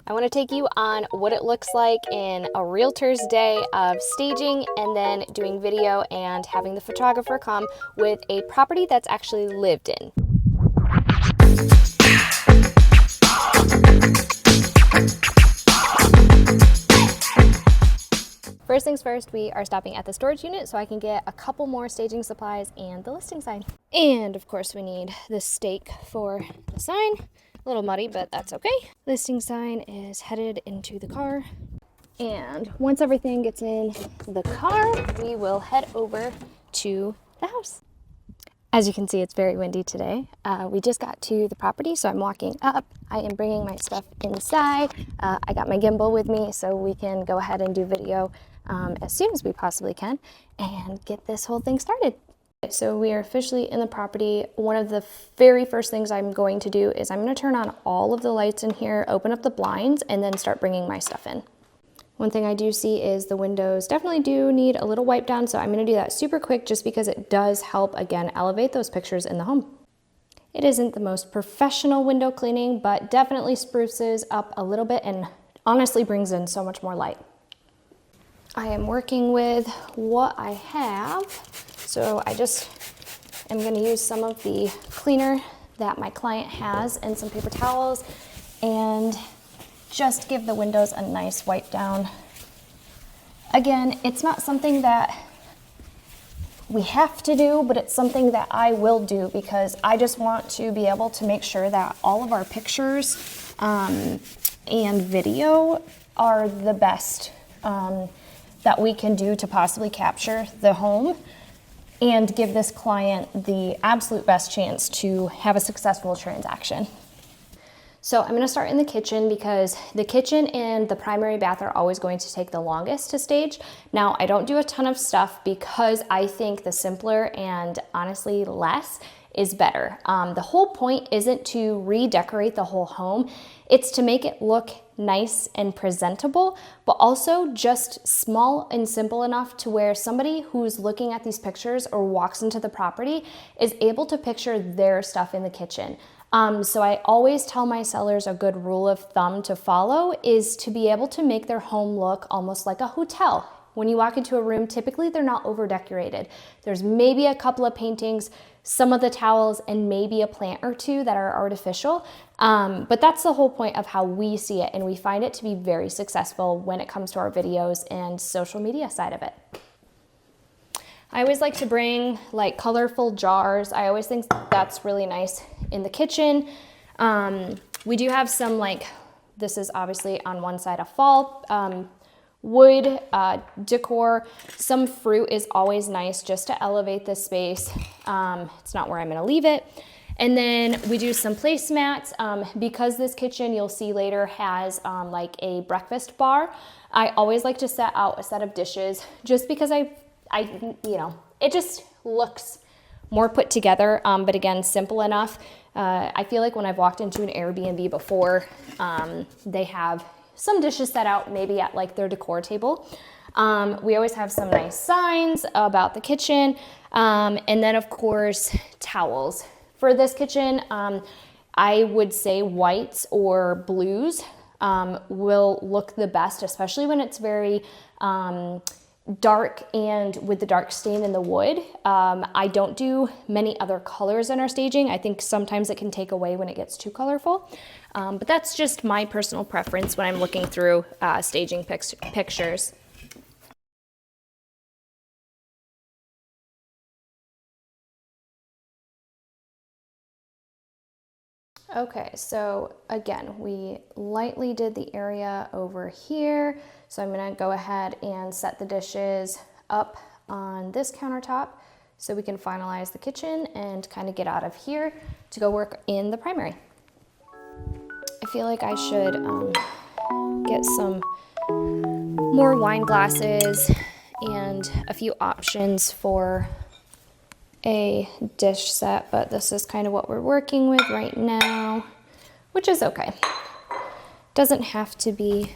I want to take you on what it looks like in a realtor's day of staging and then doing video and having the photographer come with a property that's actually lived in. First things first, we are stopping at the storage unit so I can get a couple more staging supplies and the listing sign. And of course we need the stake for the sign. A little muddy, but that's okay. Listing sign is headed into the car. And once everything gets in the car, we will head over to the house. As you can see, it's very windy today. We just got to the property, so I'm walking up. I am bringing my stuff inside. I got my gimbal with me so we can go ahead and do video as soon as we possibly can and get this whole thing started. So we are officially in the property. One of the very first things I'm going to do is I'm going to turn on all of the lights in here, open up the blinds, and then start bringing my stuff in. One thing I do see is the windows definitely do need a little wipe down, so I'm going to do that super quick just because it does help, again, elevate those pictures in the home. It isn't the most professional window cleaning, but definitely spruces up a little bit and honestly brings in so much more light. I am working with what I have, so I just am going to use some of the cleaner that my client has and some paper towels and just give the windows a nice wipe down. Again, it's not something that we have to do, but it's something that I will do because I just want to be able to make sure that all of our pictures and video are the best that we can do to possibly capture the home and give this client the absolute best chance to have a successful transaction. So I'm going to start in the kitchen because the kitchen and the primary bath are always going to take the longest to stage. Now, I don't do a ton of stuff because I think the simpler and honestly less is better. The whole point isn't to redecorate the whole home. It's to make it look nice and presentable, but also just small and simple enough to where somebody who's looking at these pictures or walks into the property is able to picture their stuff in the kitchen. So I always tell my sellers a good rule of thumb to follow is to be able to make their home look almost like a hotel. When you walk into a room, typically they're not over decorated. There's maybe a couple of paintings, some of the towels, and maybe a plant or two that are artificial. But that's the whole point of how we see it, and we find it to be very successful when it comes to our videos and social media side of it. I always like to bring like colorful jars. I always think that's really nice in the kitchen. We do have some this is obviously on one side a fall wood decor. Some fruit is always nice just to elevate the space. It's not where I'm going to leave it. And then we do some placemats because this kitchen you'll see later has like a breakfast bar. I always like to set out a set of dishes just because it just looks more put together, but again, simple enough. I feel like when I've walked into an Airbnb before, they have some dishes set out maybe at like their decor table. We always have some nice signs about the kitchen. And then of course, towels. For this kitchen, I would say whites or blues will look the best, especially when it's very dark and with the dark stain in the wood. I don't do many other colors in our staging. I think sometimes it can take away when it gets too colorful. But that's just my personal preference when I'm looking through staging pictures. Okay, so again, we lightly did the area over here. So I'm gonna go ahead and set the dishes up on this countertop so we can finalize the kitchen and kind of get out of here to go work in the primary. I feel like I should get some more wine glasses and a few options for a dish set, but this is kind of what we're working with right now, which is okay. Doesn't have to be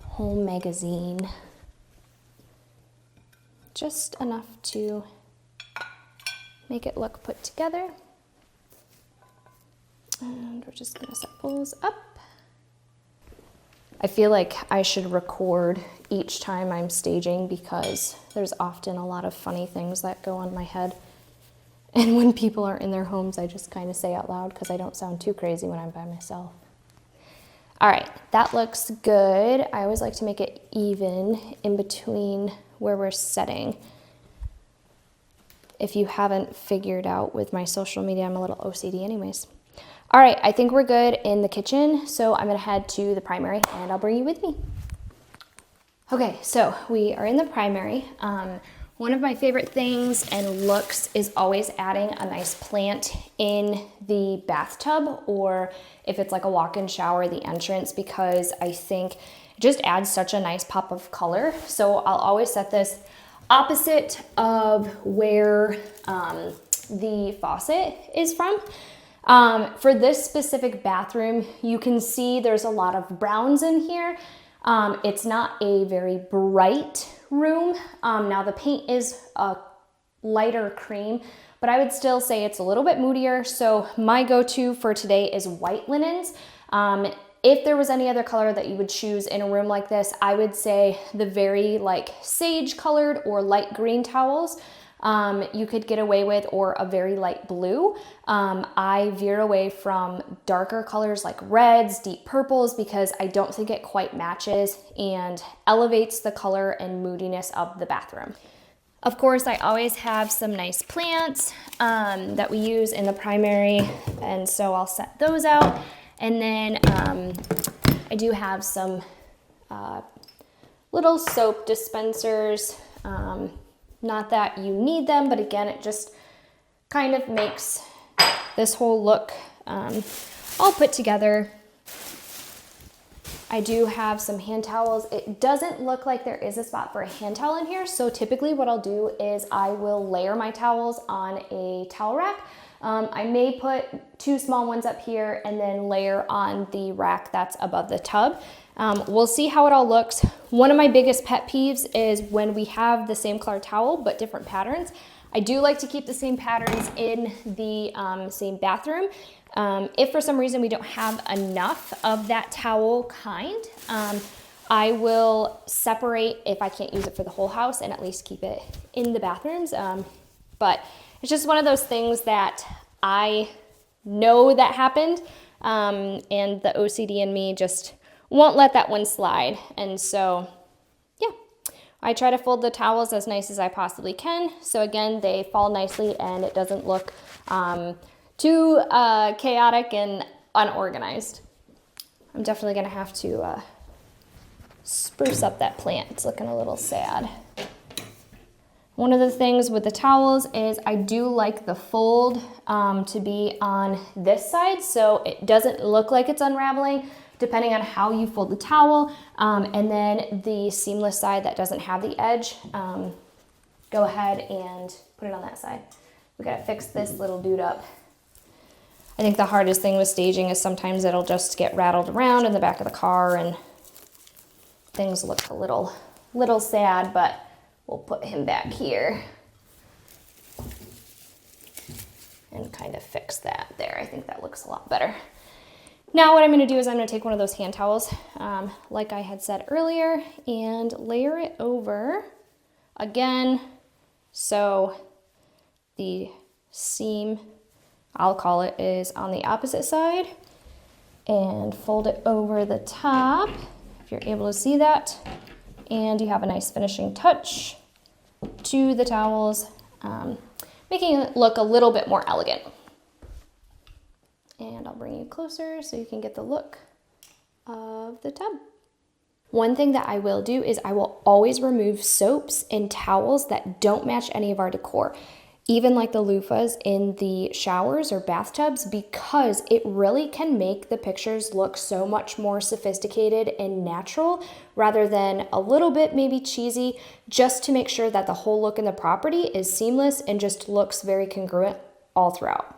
whole magazine, just enough to make it look put together. And we're just gonna set bowls up. I feel like I should record each time I'm staging because there's often a lot of funny things that go on my head. And when people are in their homes, I just kind of say out loud because I don't sound too crazy when I'm by myself. All right, that looks good. I always like to make it even in between where we're setting. If you haven't figured out with my social media, I'm a little OCD anyways. All right, I think we're good in the kitchen, so I'm gonna head to the primary and I'll bring you with me. Okay, so we are in the primary. One of my favorite things and looks is always adding a nice plant in the bathtub, or if it's like a walk-in shower, the entrance, because I think it just adds such a nice pop of color. So I'll always set this opposite of where the faucet is from. For this specific bathroom, you can see there's a lot of browns in here. It's not a very bright room. Now the paint is a lighter cream, but I would still say it's a little bit moodier. So my go-to for today is white linens. If there was any other color that you would choose in a room like this, I would say the very like sage colored or light green towels you could get away with, or a very light blue. I veer away from darker colors like reds, deep purples, because I don't think it quite matches and elevates the color and moodiness of the bathroom. Of course, I always have some nice plants that we use in the primary, and so I'll set those out. And then I do have some little soap dispensers. Not that you need them, but again, it just kind of makes this whole look all put together. I do have some hand towels. It doesn't look like there is a spot for a hand towel in here, so typically what I'll do is I will layer my towels on a towel rack. I may put 2 small ones up here and then layer on the rack that's above the tub. We'll see how it all looks. One of my biggest pet peeves is when we have the same color towel but different patterns. I do like to keep the same patterns in the same bathroom. If for some reason we don't have enough of that towel kind, I will separate if I can't use it for the whole house and at least keep it in the bathrooms. But it's just one of those things that I know that happened, and the OCD in me just won't let that one slide. And so, yeah, I try to fold the towels as nice as I possibly can. So again, they fall nicely and it doesn't look too chaotic and unorganized. I'm definitely gonna have to spruce up that plant. It's looking a little sad. One of the things with the towels is I do like the fold to be on this side, so it doesn't look like it's unraveling, depending on how you fold the towel. And then the seamless side that doesn't have the edge, go ahead and put it on that side. We gotta fix this little dude up. I think the hardest thing with staging is sometimes it'll just get rattled around in the back of the car and things look a little sad, but we'll put him back here and kind of fix that there. I think that looks a lot better. Now what I'm gonna do is I'm gonna take one of those hand towels, like I had said earlier, and layer it over again. So the seam, I'll call it, is on the opposite side, and fold it over the top, if you're able to see that. And you have a nice finishing touch to the towels, making it look a little bit more elegant. And I'll bring you closer so you can get the look of the tub. One thing that I will do is I will always remove soaps and towels that don't match any of our decor, even like the loofahs in the showers or bathtubs, because it really can make the pictures look so much more sophisticated and natural rather than a little bit maybe cheesy, just to make sure that the whole look in the property is seamless and just looks very congruent all throughout.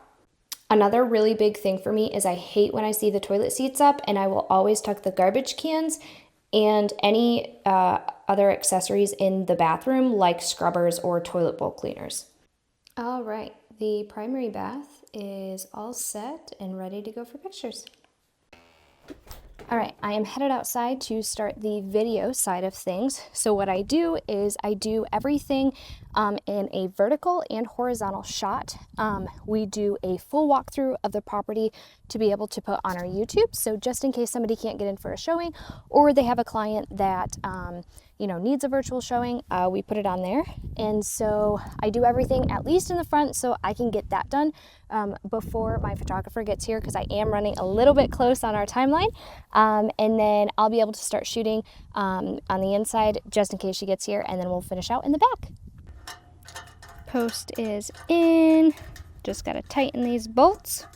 Another really big thing for me is I hate when I see the toilet seats up, and I will always tuck the garbage cans and any other accessories in the bathroom like scrubbers or toilet bowl cleaners. All right, the primary bath is all set and ready to go for pictures. All right, I am headed outside to start the video side of things. So what I do is I do everything in a vertical and horizontal shot. We do a full walkthrough of the property to be able to put on our YouTube. So just in case somebody can't get in for a showing, or they have a client that needs a virtual showing, we put it on there. And so I do everything at least in the front so I can get that done before my photographer gets here, because I am running a little bit close on our timeline. And then I'll be able to start shooting on the inside just in case she gets here, and then we'll finish out in the back. Post is in. Just got to tighten these bolts.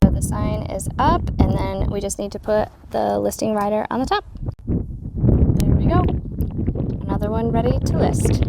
So the sign is up, and then we just need to put the listing rider on the top. There we go. Another one ready to list.